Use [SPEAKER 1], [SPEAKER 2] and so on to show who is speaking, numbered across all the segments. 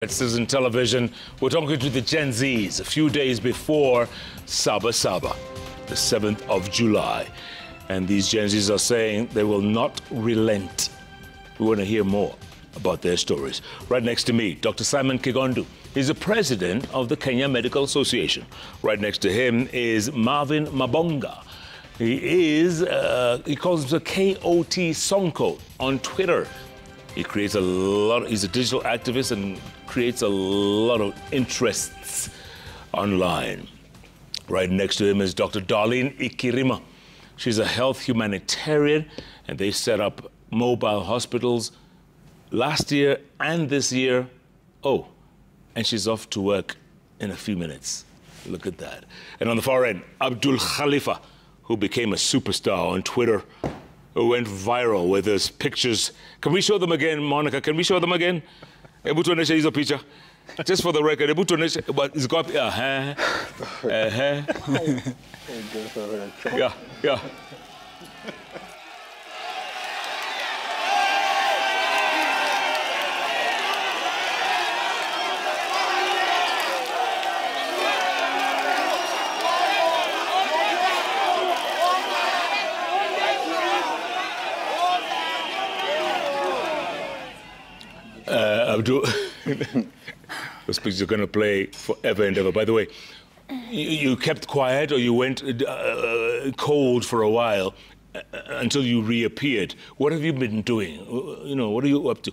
[SPEAKER 1] Citizen Television, we're talking to the Gen Zs a few days before Saba Saba, the 7th of July. And these Gen Zs are saying they will not relent. We want to hear more about their stories. Right next to me, Dr. Simon Kigondu. He's the president of the Kenya Medical Association. Right next to him is Marvin Mabonga. He calls himself KOT Sonko on Twitter. He creates a lot, he's a digital activist and creates a lot of interests online. Right next to him is Dr. Darlene Ikirima. She's a health humanitarian, and they set up mobile hospitals last year and this year. Oh, and she's off to work in a few minutes. Look at that. And on the far end, Abdul Khalifa, who became a superstar on Twitter, who went viral with his pictures. Can we show them again, Monica? Can we show them again? Ebu tuoneshe hizo picha. Just for the record, Ebu tuoneshe, but it's got, yeah. Abdul, those pictures are going to play forever and ever. By the way, you kept quiet, or you went cold for a while until you reappeared. What have you been doing? You know, what are you up to?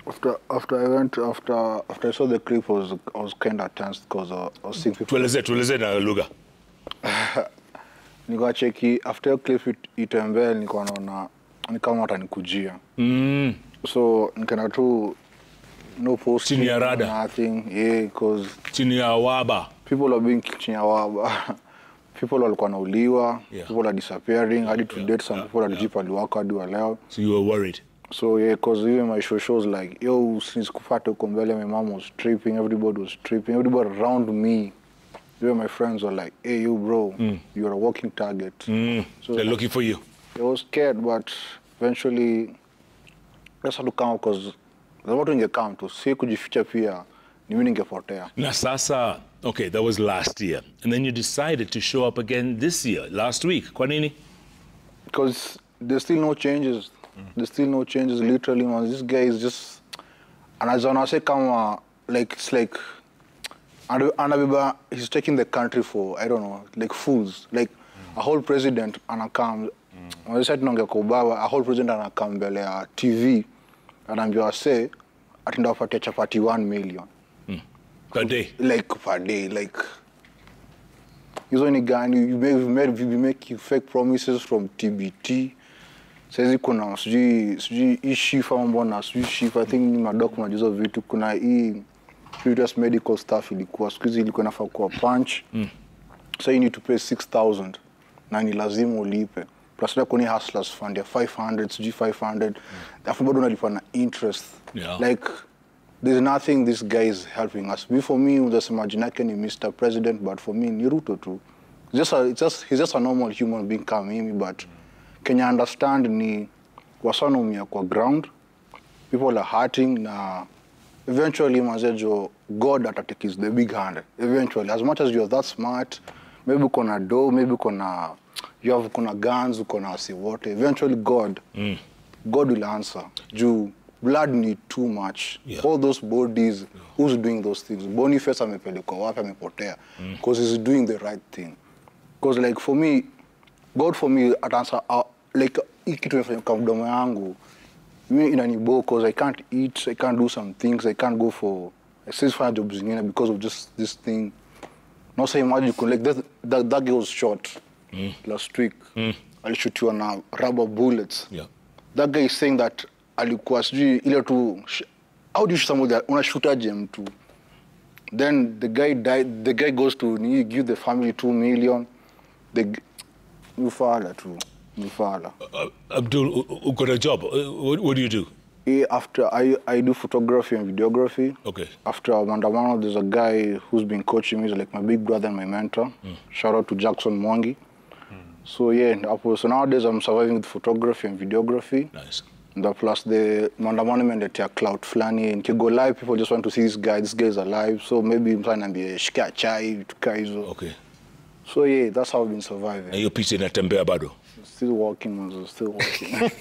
[SPEAKER 2] After I saw the clip, I was kind of tense because I was seeing people.
[SPEAKER 1] Tueleze na lugha.
[SPEAKER 2] Nikawa cheki after clip itembea, nikawa naona ni kama atanikujia. So nikaenda tu no posting,
[SPEAKER 1] chini ya rada,
[SPEAKER 2] nothing. Yeah, because
[SPEAKER 1] chini ya waba.
[SPEAKER 2] People are being chini ya waba. People walikuwa nauliwa. Yeah. People are disappearing. Hadi to date some people alijipa aliwaka hadi wa leo.
[SPEAKER 1] So you were worried?
[SPEAKER 2] So yeah, because even my shows like, yo, since kufata huko mbele, my mom was tripping, everybody was tripping, everybody around me. Even my friends were like, hey, you bro, you're a walking target. So
[SPEAKER 1] they're looking for you.
[SPEAKER 2] I was scared, but eventually just had to come because the watu ingekam tu, si kujificha pia, ni mimi ningepotea.
[SPEAKER 1] Na sasa, okay, that was last year. And then you decided to show up again this year, last week. Kwa nini?
[SPEAKER 2] Because there's still no changes. There's still no changes, literally, man. This guy is just, and as I say, kama, like, it's like, he's taking the country for, I don't know, like fools. Like, a whole president, anakam, when I said a whole president anakam mbele ya TV, anaambiwa say, atinda wapatia chapati 1 million.
[SPEAKER 1] Per day?
[SPEAKER 2] Like, per day, like, hizo ni gani, you make fake promises from TBT. Saizi kuna sijui ishifa mbona sijui shifa, I think ni madokuma hizo vitu, kuna hii previous medical stuff ilikuwa sikuizi ilikuwa inafaa kuwa punch. So you need to pay 6,000 na ni lazima ulipe. Plus na kuni hustlers fund ya 500 sijui 500. Alafu bado unalipa na interest.
[SPEAKER 1] Yeah.
[SPEAKER 2] Like there's nothing this guy is helping us. For me, unasema jina yake ni Mr. President, but for me ni Ruto tu. He's just a normal human being kama mimi, but Kenya understand ni wasanaumia kwa ground, people are hurting, na eventually mazejo God atatake is the big hand. Eventually, as much as you're that smart, maybe kuna dough, maybe you have guns, kuna siwote. Eventually God will answer. Juu blood need too much. Yeah. All those bodies, who's doing those things? Boniface amepelekwa wapi, amepotea. Because he's doing the right thing. Because like for me, God for me at answer like ikitu nifanya kwa mdomo yangu mimi inanibo because I can't eat, I can't do some things, I can't go for exercise jobs zingine because of just this thing. No say imagine like that girl was shot last week. Alishutiwa na rubber bullets. Yeah. That guy is saying that alikuwa sijui ile tu, how do you shoot somebody that unashutaje mtu? Then the guy died, the guy goes to give the family 2 million. You father too. You father.
[SPEAKER 1] Abdul, you got a job. What do you do?
[SPEAKER 2] After I do photography and videography.
[SPEAKER 1] Okay.
[SPEAKER 2] After Mandamano, there's a guy who's been coaching me. He's like my big brother and my mentor. Shout out to Jackson Mwangi. So yeah, so nowadays I'm surviving with photography and videography.
[SPEAKER 1] Nice.
[SPEAKER 2] The plus the maandamano mendetea clout flani. Nikigo live, people just want to see this guy. This guy is alive. So maybe mtana be shika chai tukaizo.
[SPEAKER 1] Okay.
[SPEAKER 2] So yeah, that's how I've been surviving.
[SPEAKER 1] Na hiyo picha inatembea bado?
[SPEAKER 2] Still walking, man. Still walking.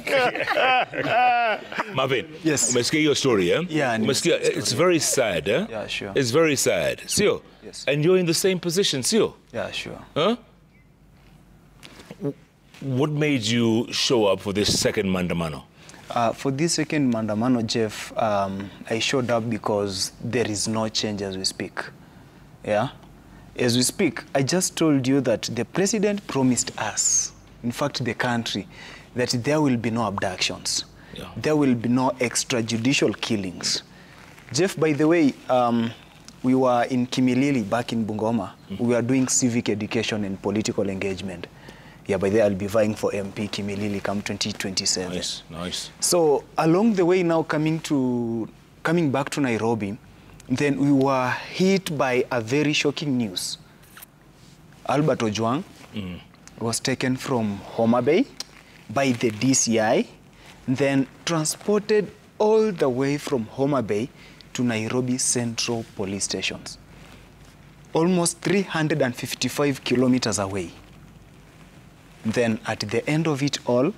[SPEAKER 1] Marvin,
[SPEAKER 3] yes.
[SPEAKER 1] Umesikia hiyo story, eh?
[SPEAKER 3] Yeah.
[SPEAKER 1] Umesikia, it's very sad, eh?
[SPEAKER 3] Yeah, sure.
[SPEAKER 1] It's very sad. Sio?
[SPEAKER 3] Yes.
[SPEAKER 1] And you're in the same position, Sio?
[SPEAKER 3] Yeah, sure.
[SPEAKER 1] Huh? What made you show up for this second maandamano?
[SPEAKER 3] For this second maandamano, Jeff, I showed up because there is no change as we speak. Yeah? As we speak, I just told you that the president promised us, in fact the country, that there will be no abductions.
[SPEAKER 1] Yeah.
[SPEAKER 3] There will be no extrajudicial killings. Jeff, by the way, we were in Kimilili back in Bungoma. We were doing civic education and political engagement. Yeah, by there I'll be vying for MP Kimilili come 2027.
[SPEAKER 1] Nice, nice.
[SPEAKER 3] So along the way now coming back to Nairobi, then we were hit by a very shocking news. Albert Ojwang was taken from Homa Bay by the DCI, then transported all the way from Homa Bay to Nairobi Central Police Stations. Almost 355 kilometers away. Then at the end of it all,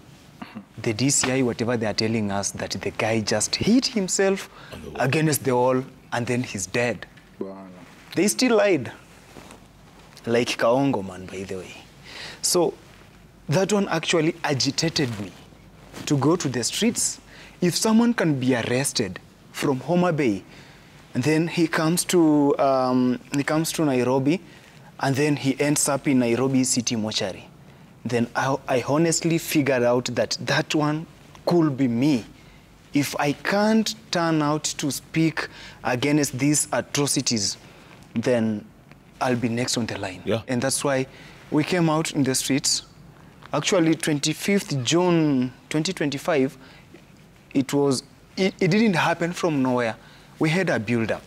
[SPEAKER 3] the DCI, whatever they are telling us, that the guy just hit himself against the wall and then he's dead.
[SPEAKER 2] Wow.
[SPEAKER 3] They still lied. Like Kaongo, man, by the way. So that one actually agitated me to go to the streets. If someone can be arrested from Homa Bay, and then he comes to Nairobi, and then he ends up in Nairobi City Mortuary, then I honestly figured out that that one could be me. If I can't turn out to speak against these atrocities, then I'll be next on the line.
[SPEAKER 1] Yeah.
[SPEAKER 3] And that's why we came out in the streets. Actually, 25th June 2025, it didn't happen from nowhere. We had a build-up,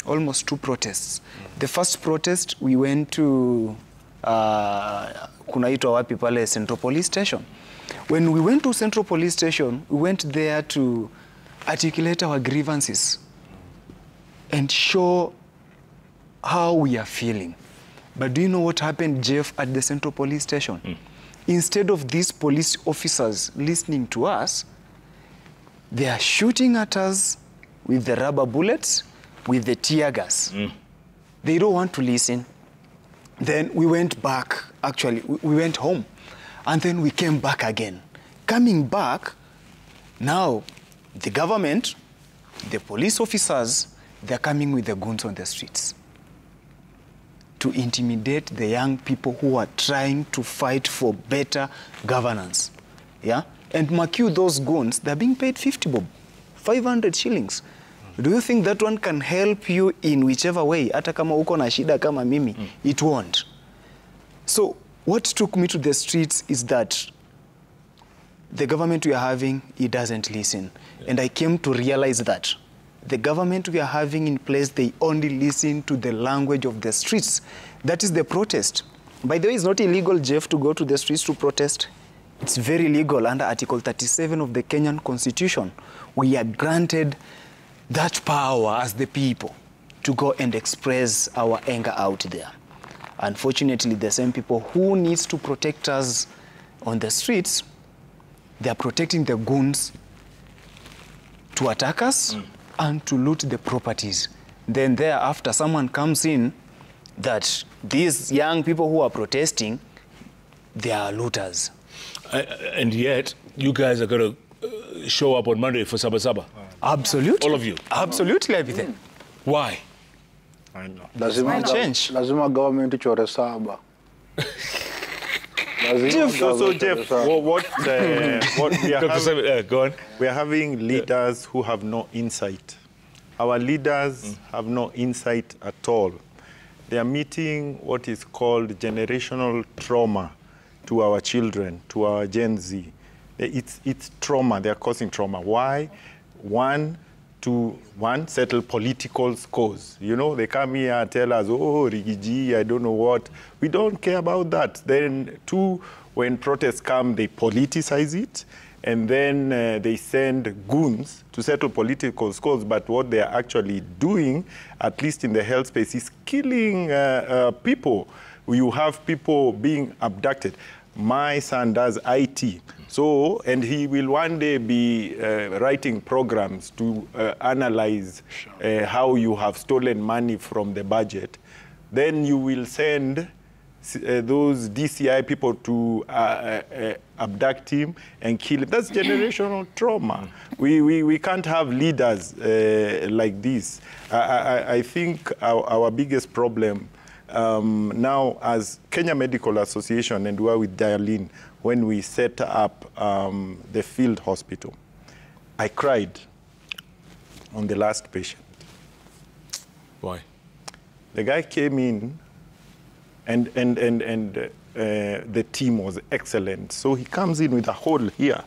[SPEAKER 3] almost 2 protests. The first protest, we went to kunaitwa wapi pale Central Police Station. When we went to Central Police Station, we went there to articulate our grievances and show how we are feeling. But do you know what happened, Jeff, at the Central Police Station? Instead of these police officers listening to us, they are shooting at us with the rubber bullets, with the tear gas. They don't want to listen. Then we went back, actually, we went home. And then we came back again. Coming back, now the government, the police officers, they're coming with the guns on the streets to intimidate the young people who are trying to fight for better governance. Yeah? And mark you, those guns, they're being paid 50 bob, 500 shillings. Do you think that one can help you in whichever way? Hata kama uko na shida kama mimi, it won't. So what took me to the streets is that the government we are having, it doesn't listen. Yeah. And I came to realize that the government we are having in place, they only listen to the language of the streets. That is the protest. By the way, it's not illegal, Jeff, to go to the streets to protest. It's very legal under Article 37 of the Kenyan Constitution. We are granted that power as the people to go and express our anger out there. Unfortunately, the same people who needs to protect us on the streets, they are protecting the goons to attack us and to loot the properties. Then thereafter, someone comes in that these young people who are protesting, they are looters.
[SPEAKER 1] And yet, you guys are going to show up on Monday for Saba Saba.
[SPEAKER 3] Absolutely.
[SPEAKER 1] All of you?
[SPEAKER 3] Absolutely, everything.
[SPEAKER 1] Why?
[SPEAKER 2] I know. Lazima government ichore saba.
[SPEAKER 4] Jeff, what we are having,
[SPEAKER 1] go on.
[SPEAKER 4] We are having leaders who have no insight. Our leaders have no insight at all. They are meeting what is called generational trauma to our children, to our Gen Z. It's trauma. They are causing trauma. Why? One, settle political scores. You know, they come here and tell us, oh, Rigiji, I don't know what. We don't care about that. Then 2, when protests come, they politicize it. and then they send goons to settle political scores. But what they are actually doing, at least in the health space, is killing people. You have people being abducted. My son does IT, so, and he will one day be writing programs to analyze how you have stolen money from the budget. Then you will send those DCI people to abduct him and kill him. That's generational trauma. We can't have leaders like this. I think our biggest problem now as Kenya Medical Association, and we are with Darlene, when we set up the field hospital, I cried on the last patient.
[SPEAKER 1] Why?
[SPEAKER 4] The guy came in and the team was excellent. So he comes in with a hole here.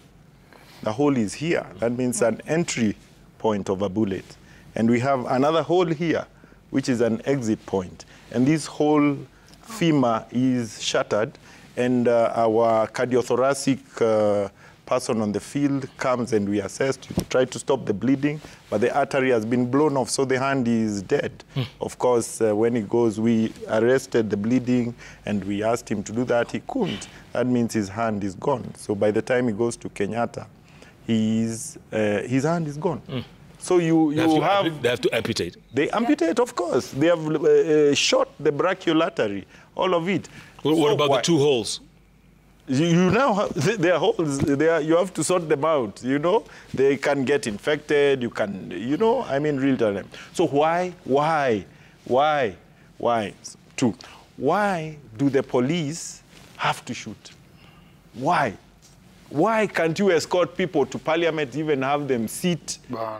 [SPEAKER 4] The hole is here. That means an entry point of a bullet. And we have another hole here, which is an exit point. And this whole femur is shattered, and our cardiothoracic person on the field comes and we assess to try to stop the bleeding, but the artery has been blown off, so the hand is dead. Of course, when he goes, we arrested the bleeding and we asked him to do that. He couldn't. That means his hand is gone. So by the time he goes to Kenyatta, his hand is gone. So they have to amputate. They amputate, of course. They have shot the brachial artery, all of it.
[SPEAKER 1] Well, what about the 2 holes?
[SPEAKER 4] You now have, there are holes. You have to sort them out. You know, they can get infected. You can, you know, I mean, real time. So why? 2. Why do the police have to shoot? Why? Why can't you escort people to parliament, even have them sit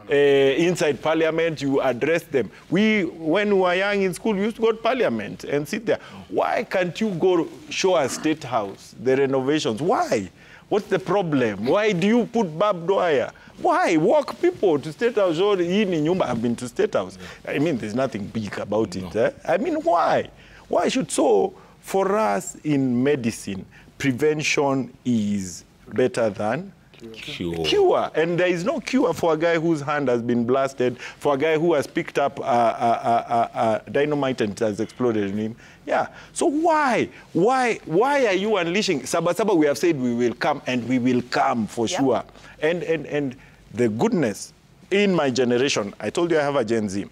[SPEAKER 4] inside parliament, you address them? When we were young in school, we used to go to parliament and sit there. Why can't you go show us State House, the renovations? Why? What's the problem? Why do you put barbed wire? Why? Walk people to State House. Or I've been to State House. I mean, there's nothing big about it. No. I mean, why? Why should so? For us in medicine, prevention is better than cure. And there is no cure for a guy whose hand has been blasted, for a guy who has picked up a dynamite and it has exploded in him. Yeah. So why are you unleashing? Sabasaba, we have said we will come, and we will come for sure. And the goodness in my generation, I told you I have a Gen Z.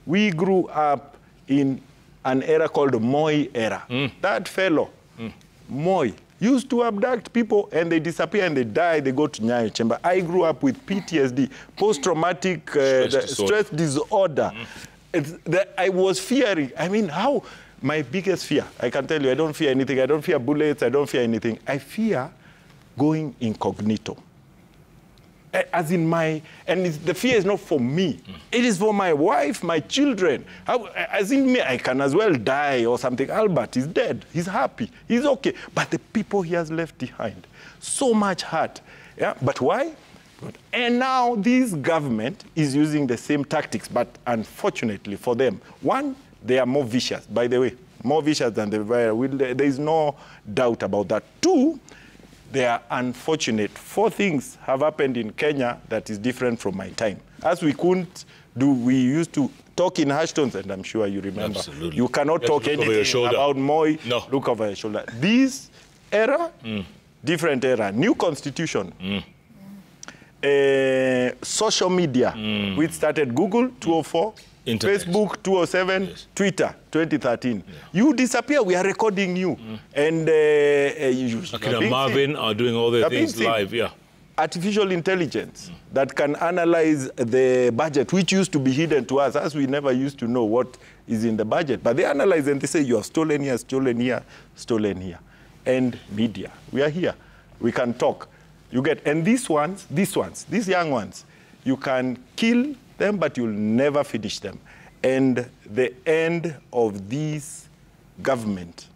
[SPEAKER 4] We grew up in an era called Moi era. That fellow, Moi, used to abduct people and they disappear and they die, they go to Nyayo Chamber. I grew up with PTSD, post-traumatic stress disorder. I was fearing, I mean, how? My biggest fear, I can tell you, I don't fear anything. I don't fear bullets, I don't fear anything. I fear going incognito. As in the fear is not for me. It is for my wife, my children. As in me, I can as well die or something. Albert is dead. He's happy. He's okay. But the people he has left behind, so much hurt. Yeah? But why? And now this government is using the same tactics, but unfortunately for them, 1, they are more vicious, by the way. More vicious than the virus. There is no doubt about that. 2, they are unfortunate. 4 things have happened in Kenya that is different from my time. As we couldn't do, we used to talk in hash tones, and I'm sure you remember.
[SPEAKER 1] Absolutely.
[SPEAKER 4] You cannot talk anything about Moi.
[SPEAKER 1] No.
[SPEAKER 4] Look over your shoulder. This era, different era. New constitution. Social media, which started Google, 2004. Internet. Facebook, 2007, yes. Twitter, 2013. Yeah. You disappear, we are recording you. And
[SPEAKER 1] Marvin are doing all their things live, yeah.
[SPEAKER 4] Artificial intelligence that can analyze the budget, which used to be hidden to us, as we never used to know what is in the budget. But they analyze and they say, you have stolen here, stolen here, stolen here. And media, we are here. We can talk. You get, and these young ones, you can kill them, but you'll never finish them. And the end of this government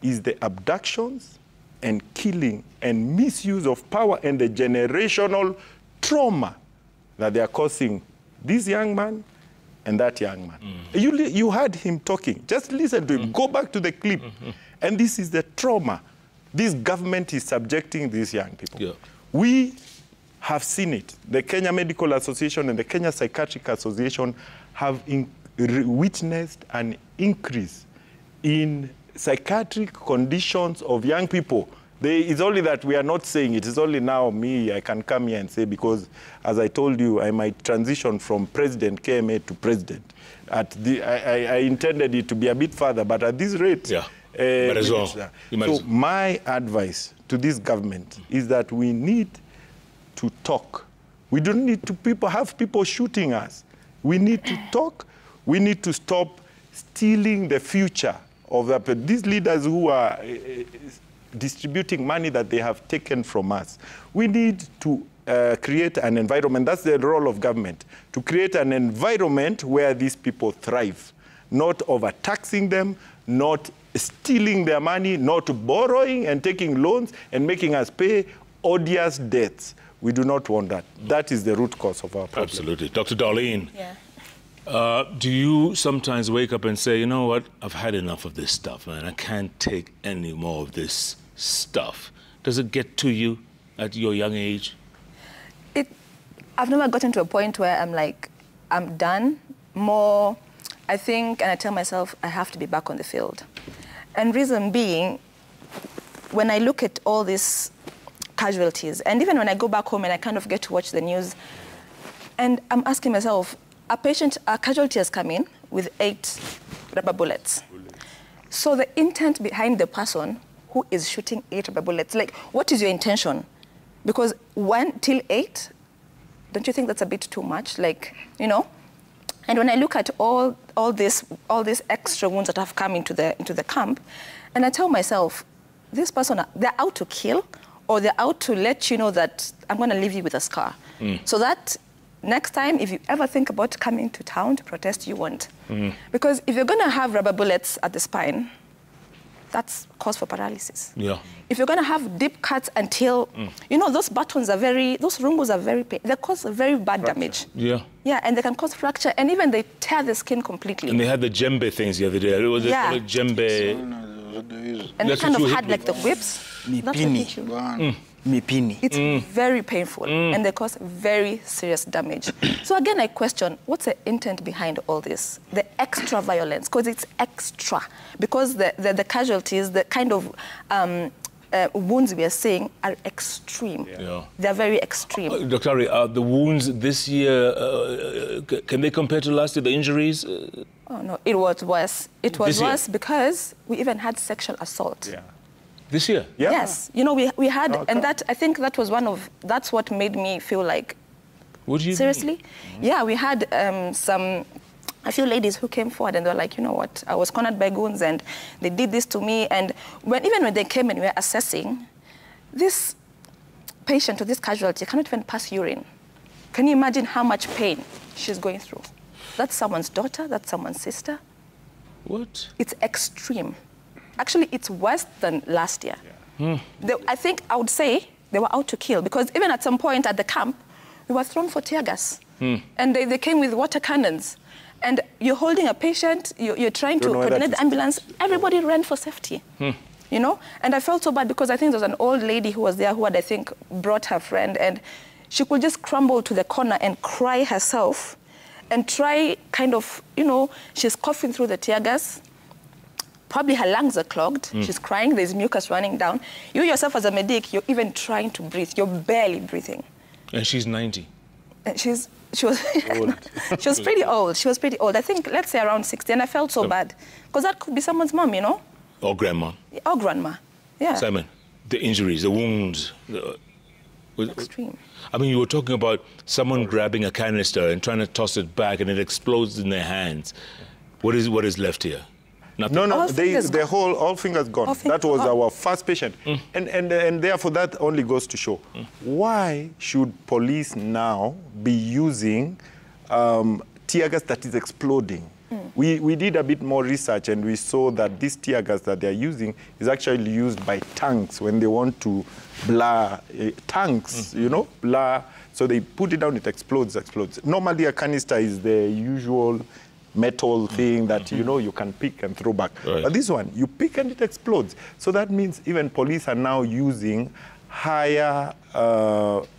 [SPEAKER 4] is the abductions and killing and misuse of power and the generational trauma that they are causing this young man and that young man. You heard him talking. Just listen to him. Go back to the clip. And this is the trauma This government is subjecting these young people.
[SPEAKER 1] Yeah.
[SPEAKER 4] We have seen it. The Kenya Medical Association and the Kenya Psychiatric Association have witnessed an increase in psychiatric conditions of young people. It's only that we are not saying it. It's only now I can come here and say, because as I told you, I might transition from President KMA to President. I intended it to be a bit further, but at this rate,
[SPEAKER 1] yeah. Might as well.
[SPEAKER 4] So my advice to this government is that we need to talk. We don't need to have people shooting us. We need to talk. We need to stop stealing the future of these leaders who are distributing money that they have taken from us. We need to create an environment. That's the role of government, to create an environment where these people thrive, not overtaxing them, not stealing their money, not borrowing and taking loans and making us pay odious debts. We do not want that. That is the root cause of our problem.
[SPEAKER 1] Absolutely. Dr. Darlene,
[SPEAKER 5] yeah.
[SPEAKER 1] Do you sometimes wake up and say, you know what, I've had enough of this stuff, man. I can't take any more of this stuff. Does it get to you at your young age?
[SPEAKER 5] I've never gotten to a point where I'm like, I'm done. More, I think, and I tell myself, I have to be back on the field. And reason being, when I look at all these casualties, and even when I go back home and I kind of get to watch the news, and I'm asking myself, a casualty has come in with 8 rubber bullets. So the intent behind the person who is shooting 8 rubber bullets, like, what is your intention? Because 1 till 8, don't you think that's a bit too much? Like, you know? And when I look at all these extra wounds that have come into the camp, and I tell myself, this person, they're out to kill, or they're out to let you know that I'm going to leave you with a scar. So that next time, if you ever think about coming to town to protest, you won't. Because if you're going to have rubber bullets at the spine, that's cause for paralysis.
[SPEAKER 1] Yeah.
[SPEAKER 5] If you're going to have deep cuts until, you know, those buttons are those rungus are very painful. They cause very bad damage.
[SPEAKER 1] Yeah.
[SPEAKER 5] Yeah, and they can cause fracture, and even they tear the skin completely.
[SPEAKER 1] And they had the djembe things the other day. It was
[SPEAKER 5] Yeah.
[SPEAKER 1] djembe.
[SPEAKER 5] And they
[SPEAKER 1] That's
[SPEAKER 5] kind
[SPEAKER 1] what
[SPEAKER 5] of
[SPEAKER 1] you
[SPEAKER 5] had
[SPEAKER 1] hit
[SPEAKER 5] like the
[SPEAKER 1] with.
[SPEAKER 5] whips. That's what
[SPEAKER 3] Mipini.
[SPEAKER 5] hit you.
[SPEAKER 3] Mipini.
[SPEAKER 5] It's very painful, and they cause very serious damage. So again, I question, what's the intent behind all this? The extra violence, because it's extra. Because the casualties, the kind of wounds we are seeing are extreme.
[SPEAKER 1] Yeah.
[SPEAKER 5] They're very extreme.
[SPEAKER 1] Dr. Ari, the wounds this year, can they compare to last year, the injuries?
[SPEAKER 5] Oh, no, it was worse. It was
[SPEAKER 1] This year?
[SPEAKER 5] worse because we even had sexual assault.
[SPEAKER 4] Yeah.
[SPEAKER 1] This year?
[SPEAKER 4] Yeah.
[SPEAKER 5] Yes. You know, we had,
[SPEAKER 4] Okay.
[SPEAKER 5] and I think that was that's what made me feel like,
[SPEAKER 1] What do you
[SPEAKER 5] seriously? Yeah, we had a few ladies who came forward and they were like, you know what, I was cornered by goons and they did this to me. And even when they came and we were assessing, this patient or this casualty cannot even pass urine. Can you imagine how much pain she's going through? That's someone's daughter, that's someone's sister.
[SPEAKER 1] What?
[SPEAKER 5] It's extreme. Actually, it's worse than last year.
[SPEAKER 1] Yeah.
[SPEAKER 5] I think I would say they were out to kill, because even at some point at the camp, we were thrown for tear gas. And they came with water cannons. And you're holding a patient, you're trying to coordinate the ambulance, everybody ran for safety. You know? And I felt so bad because I think there was an old lady who was there who had, I think, brought her friend, and she could just crumble to the corner and cry herself and try kind of, you know, she's coughing through the tear gas. Probably her lungs are clogged. She's crying, there's mucus running down. You yourself as a medic, you're even trying to breathe. You're barely breathing.
[SPEAKER 1] And she's 90.
[SPEAKER 5] And she was she was pretty old. She was pretty old. I think, let's say around 60. And I felt so bad. Because that could be someone's mom, you know?
[SPEAKER 1] Or grandma.
[SPEAKER 5] Or grandma. Yeah.
[SPEAKER 1] Simon, the injuries, the wounds.
[SPEAKER 5] Extreme.
[SPEAKER 1] I mean, you were talking about someone grabbing a canister and trying to toss it back and it explodes in their hands. What is left here? Nothing.
[SPEAKER 4] No,
[SPEAKER 5] All fingers
[SPEAKER 4] the whole, all fingers gone.
[SPEAKER 5] All fingers
[SPEAKER 4] That was
[SPEAKER 5] gone.
[SPEAKER 4] our first patient. And therefore, that only goes to show, why should police now be using tear gas that is exploding? We did a bit more research and we saw that this tear gas that they're using is actually used by tanks when they want to blur tanks, you know, blur. So they put it down, it explodes. Normally a canister is the usual metal thing that, you know, you can pick and throw back.
[SPEAKER 1] Right.
[SPEAKER 4] But this one, you pick and it explodes. So that means even police are now using higher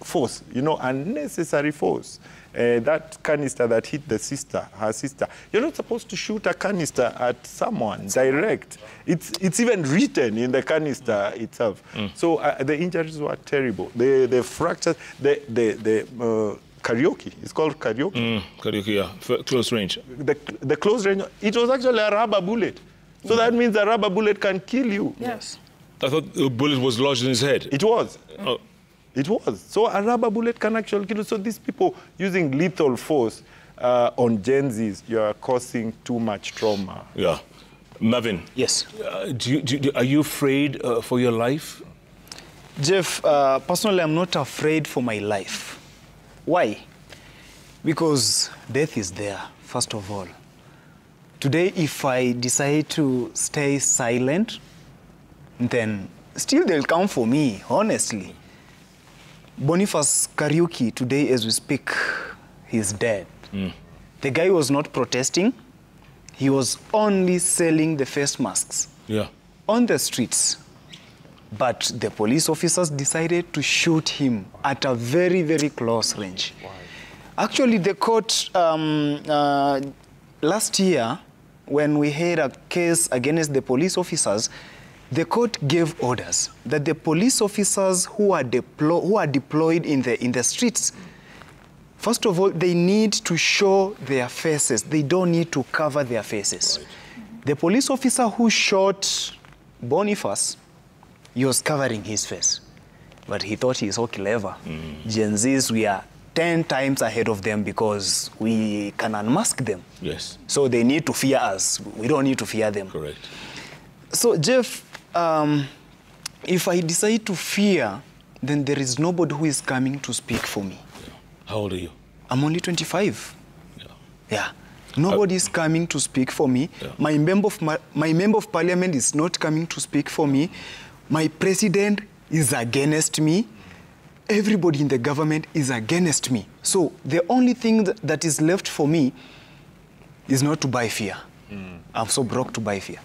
[SPEAKER 4] force, you know, unnecessary force. That canister that hit the sister, her sister, you're not supposed to shoot a canister at someone direct. It's even written in the canister itself. So the injuries were terrible. The fractures, the karaoke, it's called karaoke.
[SPEAKER 1] Karaoke, yeah, close range.
[SPEAKER 4] The close range, it was actually a rubber bullet. So that means a rubber bullet can kill you.
[SPEAKER 5] Yes.
[SPEAKER 1] I thought the bullet was lodged in his head.
[SPEAKER 4] It was.
[SPEAKER 1] Oh.
[SPEAKER 4] It was. So a rubber bullet can actually kill you. So these people using lethal force on Gen Zs, you are causing too much trauma.
[SPEAKER 1] Yeah. Marvin.
[SPEAKER 3] Yes.
[SPEAKER 1] Are you afraid for your life?
[SPEAKER 3] Jeff, personally, I'm not afraid for my life. Why? Because death is there, first of all. Today, if I decide to stay silent, then still they'll come for me, honestly. Boniface Kariuki, today as we speak, he's dead. The guy was not protesting. He was only selling the face masks on the streets. But the police officers decided to shoot him at a very, very close range. Wow. Actually, the court, last year, when we had a case against the police officers, the court gave orders that the police officers who are deployed in the streets, first of all, they need to show their faces. They don't need to cover their faces. Right. The police officer who shot Boniface, he was covering his face, but he thought he's so clever. Gen Zs, we are 10 times ahead of them because we can unmask them.
[SPEAKER 1] Yes.
[SPEAKER 3] So they need to fear us. We don't need to fear them.
[SPEAKER 1] Correct.
[SPEAKER 3] So, Jeff, if I decide to fear, then there is nobody who is coming to speak for me.
[SPEAKER 1] Yeah. How old are you?
[SPEAKER 3] I'm only 25.
[SPEAKER 1] Yeah.
[SPEAKER 3] Yeah. Nobody is coming to speak for me.
[SPEAKER 1] Yeah.
[SPEAKER 3] My member of parliament is not coming to speak for me. My president is against me. Everybody in the government is against me. So the only thing that is left for me is not to buy fear. I'm so broke to buy fear.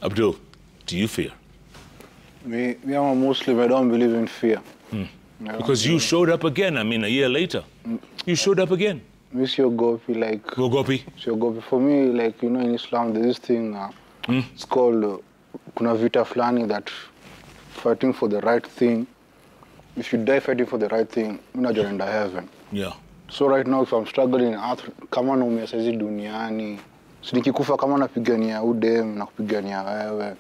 [SPEAKER 1] Abdul, do you fear?
[SPEAKER 2] Me, I'm a Muslim. I don't believe in fear.
[SPEAKER 1] Because you showed up again, I mean, a year later. You showed up again.
[SPEAKER 2] Miss your Gopi, like...
[SPEAKER 1] Gopi?
[SPEAKER 2] Your Gopi. For me, like, you know, in Islam, there's this thing, it's called kuna vita flani, that fighting for the right thing. If you die fighting for the right thing, you're not in the heaven.
[SPEAKER 1] Yeah.
[SPEAKER 2] So right now, if I'm struggling, kama naumia saizi duniani, so nikikufa kama napigania udem na kupigania wewe,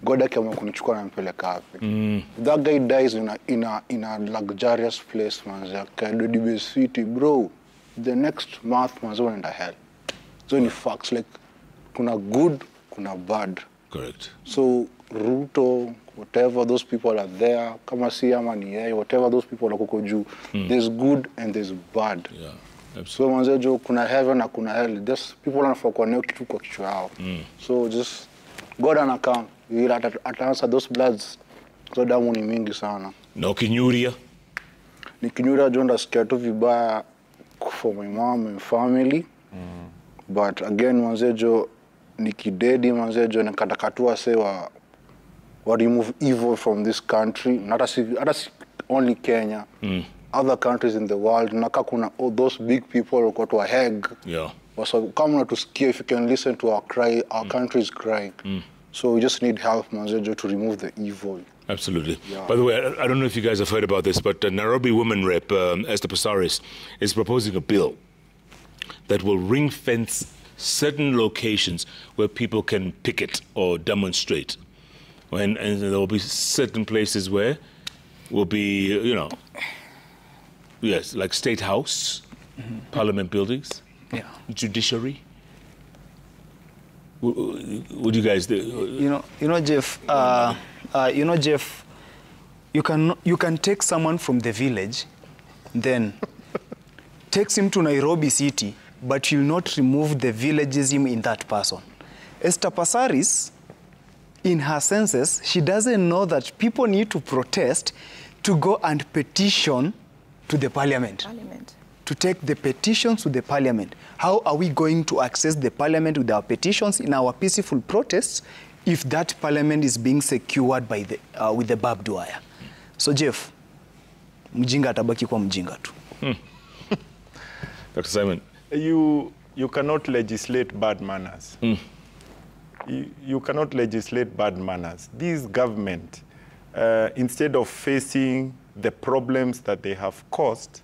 [SPEAKER 2] God akiamua kunichukua na mpeleka wapi. That guy dies in a luxurious place, manze, Kaido City, bro. The next month, manze, in the hell. So in facts, like, kuna good, kuna bad.
[SPEAKER 1] Correct. So
[SPEAKER 2] Ruto, whatever those people are there, kama si ama ni yeye, whatever those people are kuko juu, there's good and there's bad.
[SPEAKER 1] Yeah, absolutely.
[SPEAKER 2] So manze jo, kuna heaven na kuna hell. There's people wanafaa kuonea kitu kwa kichwa yao. So just God anakam, yule ataansa those bloods. So damu ni mingi sana.
[SPEAKER 1] Na ukinyuria?
[SPEAKER 2] Nikinyuria jo ndasikia tu vibaya for my mom and family. But again manze jo, nikidedi manze jo nakatakatua sewa remove evil from this country, not as only Kenya, other countries in the world. Naka kuna all those big people who got to a heg.
[SPEAKER 1] Yeah.
[SPEAKER 2] So come to scare if you can listen to our cry, our country is crying. So we just need help, Manzejo, to remove the evil.
[SPEAKER 1] Absolutely.
[SPEAKER 2] Yeah.
[SPEAKER 1] By the way, I don't know if you guys have heard about this, but Nairobi Women Rep, Esther Passaris, is proposing a bill that will ring fence certain locations where people can picket or demonstrate. And there will be certain places where will be, you know, yes, like State House, Parliament buildings, judiciary. What do you guys do?
[SPEAKER 3] You know, Jeff. Jeff. You can take someone from the village, then takes him to Nairobi city, but you'll not remove the villagism in that person. Esther Passaris, in her senses, she doesn't know that people need to protest to go and petition to the parliament. to take the petitions to the parliament. How are we going to access the parliament with our petitions in our peaceful protests if that parliament is being secured by the, with the barbed wire? So Jeff, mjinga atabaki kwa mjinga tu.
[SPEAKER 1] Dr. Simon.
[SPEAKER 4] You cannot legislate bad manners. You cannot legislate bad manners. This government, instead of facing the problems that they have caused,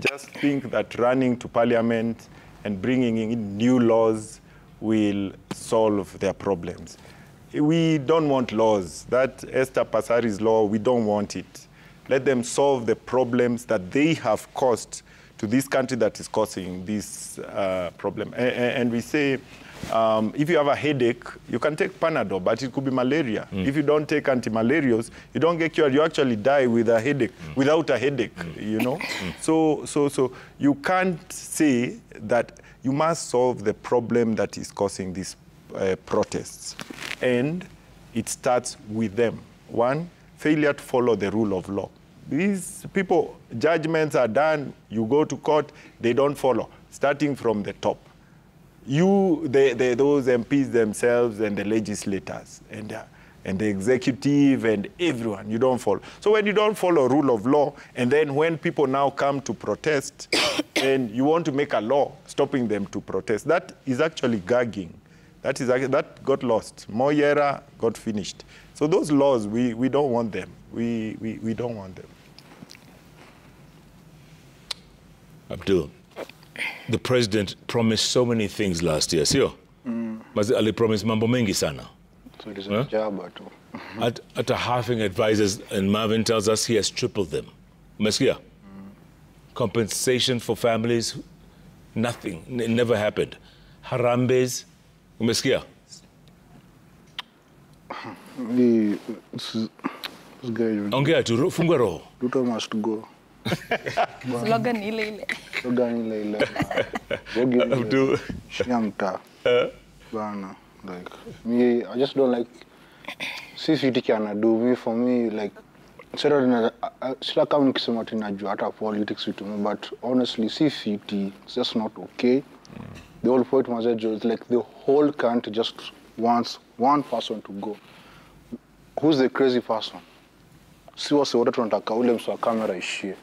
[SPEAKER 4] just think that running to parliament and bringing in new laws will solve their problems. We don't want laws. That Esther Passari's law, we don't want it. Let them solve the problems that they have caused to this country that is causing this problem. And we say, if you have a headache, you can take Panadol, but it could be malaria. If you don't take anti-malarials, you don't get cured. You actually die with a headache, without a headache, you know? So you can't say that you must solve the problem that is causing these protests. And it starts with them. One, failure to follow the rule of law. These people, judgments are done, you go to court, they don't follow, starting from the top. Those MPs themselves and the legislators and the executive and everyone, you don't follow. So when you don't follow rule of law, and then when people now come to protest, and you want to make a law stopping them to protest, that is actually gagging. That got lost. Moyera got finished. So those laws, we don't want them. We don't want them.
[SPEAKER 1] Abdul, the president promised so many things last year, sio? Mas alipromise mambo mengi sana.
[SPEAKER 2] So it is a job too.
[SPEAKER 1] At a halving advisors, and Marvin tells us he has tripled them. Umesikia? Compensation for families, nothing. It never happened. Harambes, umesikia?
[SPEAKER 2] This guy.
[SPEAKER 1] Ongea tu, fungua roho.
[SPEAKER 2] Ruto must go.
[SPEAKER 5] Slogan ile ile.
[SPEAKER 2] Slogan ile ile.
[SPEAKER 1] Abdul.
[SPEAKER 2] Shamta. Bana. Like me, I just don't like. See if it can do me for me like. Sila kama nikisema tunajua hata politics with me, but honestly, C50 it's just not okay. The whole point was like the whole country just wants one person to go. Who's the crazy person? Si wase wote tunataka ule mswa kamera ishie.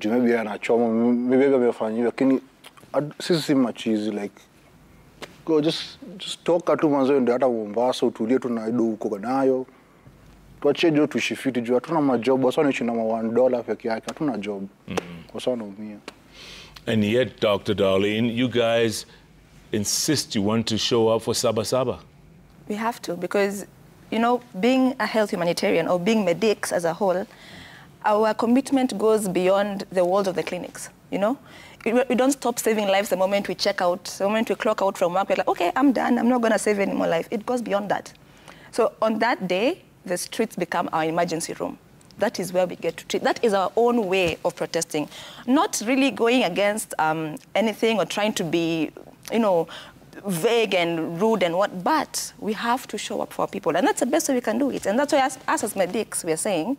[SPEAKER 2] Maybe anachoma, maybe amefanywa, lakini sisi si machizi like go just talk tu manzo ndio hata Mombasa utulie tu na ido huko nayo. Tuache jo tushifiti juu hatuna majob, wasa ni chini na $1 peke yake, hatuna job. Kwa sababu naumia.
[SPEAKER 1] And yet, Dr. Darlene, you guys insist you want to show up for Saba Saba.
[SPEAKER 5] We have to, because, you know, being a health humanitarian or being medics as a whole, our commitment goes beyond the walls of the clinics, you know? We don't stop saving lives the moment we check out, the moment we clock out from work, we're like, okay, I'm done, I'm not going to save any more life. It goes beyond that. So on that day, the streets become our emergency room. That is where we get to treat. That is our own way of protesting. Not really going against anything or trying to be, you know, vague and rude and what, but we have to show up for our people. And that's the best way we can do it. And that's why us as medics, we're saying,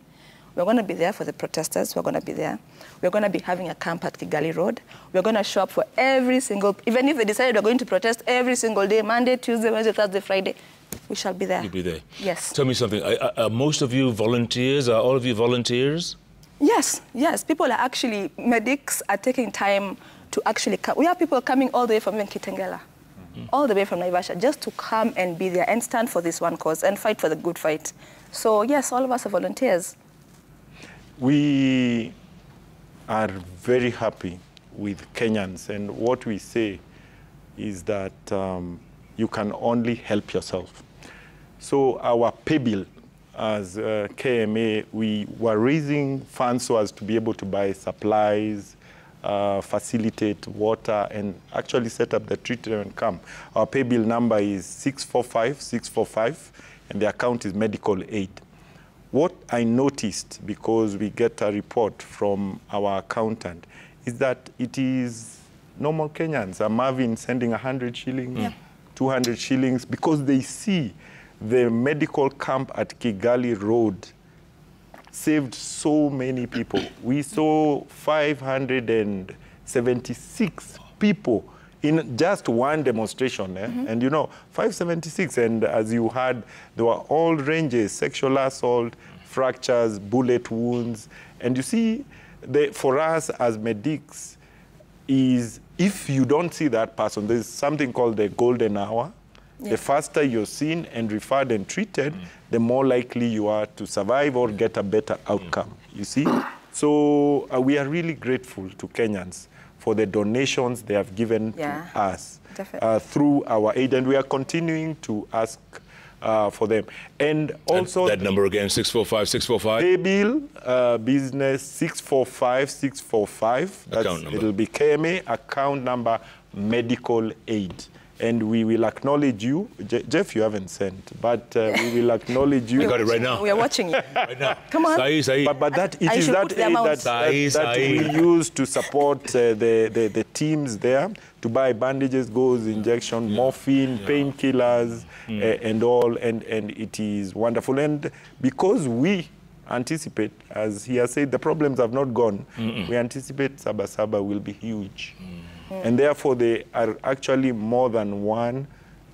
[SPEAKER 5] we're going to be there for the protesters. We're going to be there. We're going to be having a camp at Kigali Road. We're going to show up for every single, even if they decided we're going to protest every single day, Monday, Tuesday, Wednesday, Thursday, Friday, we shall be there.
[SPEAKER 1] You'll be there.
[SPEAKER 5] Yes.
[SPEAKER 1] Tell me something. Are most of you volunteers? Are all of you volunteers?
[SPEAKER 5] Yes, yes. People are actually, medics are taking time to actually come. We have people coming all the way from even Kitengela, all the way from Naivasha, just to come and be there and stand for this one cause and fight for the good fight. So yes, all of us are volunteers.
[SPEAKER 4] We are very happy with Kenyans, and what we say is that you can only help yourself. So our pay bill as KMA, we were raising funds so as to be able to buy supplies, facilitate water, and actually set up the treatment camp. Our pay bill number is 645, and the account is medical aid. What I noticed, because we get a report from our accountant, is that it is normal Kenyans. Marvin sending 100 shillings, 200 shillings, because they see the medical camp at Kigali Road saved so many people. We saw 576 people in just one demonstration. And you know, 576, and as you heard, there were all ranges: sexual assault, fractures, bullet wounds. And you see, for us as medics, is if you don't see that person, there's something called the golden hour. Yeah. The faster you're seen and referred and treated, the more likely you are to survive or get a better outcome, you see? So we are really grateful to Kenyans for the donations they have given to us through our aid, and we are continuing to ask for them. And also...
[SPEAKER 1] that number again, 645-645?
[SPEAKER 4] Pay bill, business 645-645.
[SPEAKER 1] Account number.
[SPEAKER 4] It'll be KMA, account number, medical aid. And we will acknowledge you. Jeff, you haven't sent, but we will acknowledge you.
[SPEAKER 1] We got it right now.
[SPEAKER 5] We are watching you.
[SPEAKER 1] Right now.
[SPEAKER 5] Come on.
[SPEAKER 1] Sahi.
[SPEAKER 4] But that it is that aid that we use to support the teams there, to buy bandages, gauze, injection, morphine, painkillers, and all. And it is wonderful. And because we anticipate, as he has said, the problems have not gone, we anticipate Sabasaba will be huge. And therefore, there are actually more than one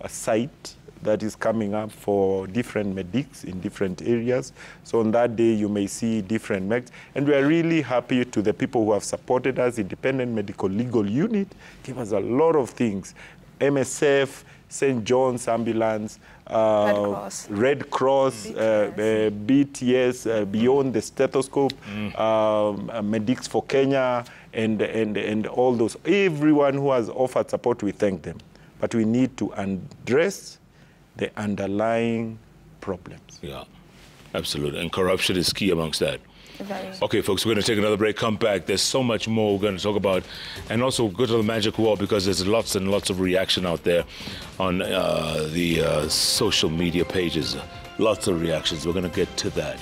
[SPEAKER 4] site that is coming up for different medics in different areas. So on that day, you may see different medics. And we are really happy to the people who have supported us. Independent Medical Legal Unit give us a lot of things. MSF, St. John's Ambulance, Red Cross, BTS, Beyond the Stethoscope, Medics for Kenya, and all those. Everyone who has offered support, we thank them. But we need to address the underlying problems.
[SPEAKER 1] Yeah, absolutely. And corruption is key amongst that.
[SPEAKER 5] Very.
[SPEAKER 1] Okay, folks, we're going to take another break, come back. There's so much more we're going to talk about. And also go to the magic wall, because there's lots and lots of reaction out there on the social media pages. Lots of reactions. We're going to get to that.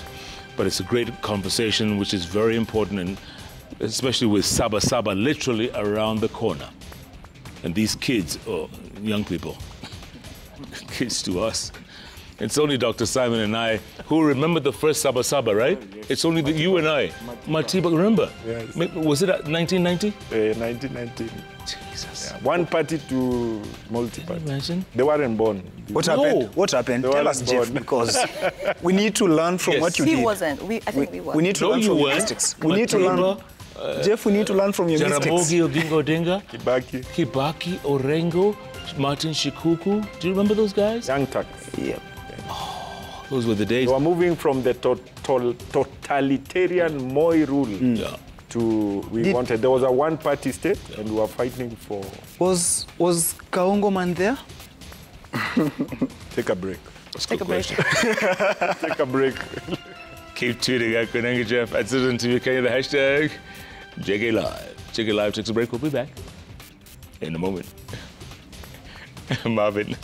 [SPEAKER 1] But it's a great conversation, which is very important, and especially with Sabasaba literally around the corner. And these kids, or young people, kids to us. It's only Dr. Simon and I who remember the first Sabasaba, right? Yes. It's only you and I. Matiba, remember?
[SPEAKER 4] Yes.
[SPEAKER 1] Was it at 1990?
[SPEAKER 4] 1990.
[SPEAKER 1] Jesus.
[SPEAKER 4] Yeah. One party to multi-party.
[SPEAKER 1] Imagine.
[SPEAKER 4] They weren't born.
[SPEAKER 3] What happened? What happened? Tell us, Jeff, because we need to learn from what you did.
[SPEAKER 5] He wasn't. I think we were.
[SPEAKER 3] We need to learn from your mistakes. We need to learn. Jeff, we need to learn from your mistakes.
[SPEAKER 1] Jaramogi Oginga Odinga.
[SPEAKER 4] Kibaki.
[SPEAKER 1] Orengo, Martin Shikuku. Do you remember those guys?
[SPEAKER 4] Young Turks.
[SPEAKER 3] Yeah.
[SPEAKER 1] Those were the days.
[SPEAKER 4] They were moving from the totalitarian Moi rule to wanted. There was a one-party state, and we were fighting for.
[SPEAKER 3] Was Kaongo man there?
[SPEAKER 4] Take a break.
[SPEAKER 5] Take a break.
[SPEAKER 4] Take a break.
[SPEAKER 1] Keep tweeting at Kunanga Jeff at Citizen TV Kenya, the hashtag JKLIVE. JKLIVE takes a break. We'll be back in a moment. Marvin.